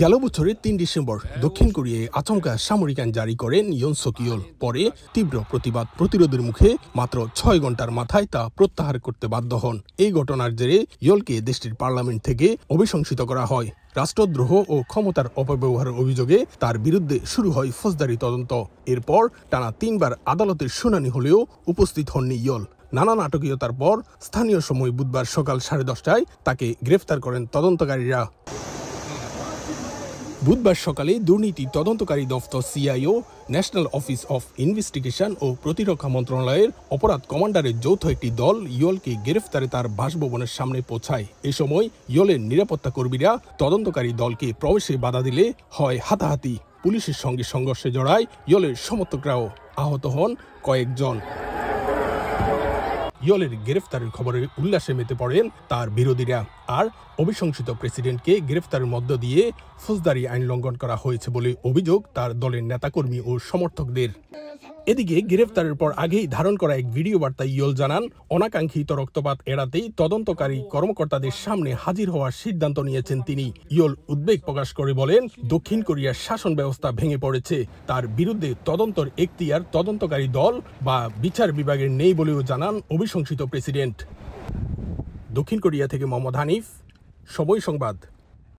গেল বছরের ৩ ডিসেম্বর দক্ষিণ কোরিয়ায় আচমকা সামরিক আইন জারি করেন ইয়ন সক ইয়োল। পরে তীব্র প্রতিরোধের মুখে মাত্র ৬ ঘন্টার মাথায় তা প্রত্যাহার করতে বাধ্য হন। এই ঘটনার জেরে ইয়োলকে দেশটির পার্লামেন্ট থেকে অভিশংসিত করা হয়। রাষ্ট্রদ্রোহ ও ক্ষমতার অপব্যবহারের অভিযোগে তার বিরুদ্ধে শুরু হয় ফৌজদারি তদন্ত। এরপর টানা ৩ বার আদালতের শুনানি হলেও উপস্থিত হননি ইয়োল। নানা নাটকীয়তার পর স্থানীয় সময় বুধবার সকাল 10:30টায় তাকে গ্রেফতার করেন তদন্তকারীরা। বুধবার সকালে দুর্নীতি তদন্তকারী দফতর CIO, national office of investigation ও প্রতিরক্ষা মন্ত্রণালয়ের অপরাধ কমান্ডারের যৌথ একটি দল ইয়োলকে গ্রেফতারে তার বাসভবনের সামনে পৌঁছায়। এ সময় ইয়োলের নিরাপত্তা কর্মীরা তদন্তকারী দলকে প্রবেশে বাধা দিলে হয় হাতাহাতি। পুলিশের সঙ্গে সংঘর্ষে জড়ায় ইয়োলের সমর্থকরাও, আহত হন কয়েকজন। ইয়োলের গ্রেফতারের খবরে উল্লাসে মেতে পড়েন তার বিরোধীরা। আর অভিশংসিত প্রেসিডেন্টকে গ্রেফতারের মধ্য দিয়ে ফৌজদারি আইন লঙ্ঘন করা হয়েছে বলে অভিযোগ তার দলের নেতাকর্মী ও সমর্থকদের। এদিকে গ্রেফতারের পর আগেই ধারণ করা এক ভিডিও বার্তায় ইয়োল জানান, অনাকাঙ্ক্ষিত রক্তপাত এড়াতেই তদন্তকারী কর্মকর্তাদের সামনে হাজির হওয়ার সিদ্ধান্ত নিয়েছেন তিনি। ইয়োল উদ্বেগ প্রকাশ করে বলেন, দক্ষিণ কোরিয়ার শাসন ব্যবস্থা ভেঙে পড়েছে। তার বিরুদ্ধে তদন্তর এখতিয়ার তদন্তকারী দল বা বিচার বিভাগের নেই বলেও জানান অভিশংসিত প্রেসিডেন্ট। দক্ষিণ কোরিয়া থেকে মোহাম্মদ হানিফ, সময় সংবাদ।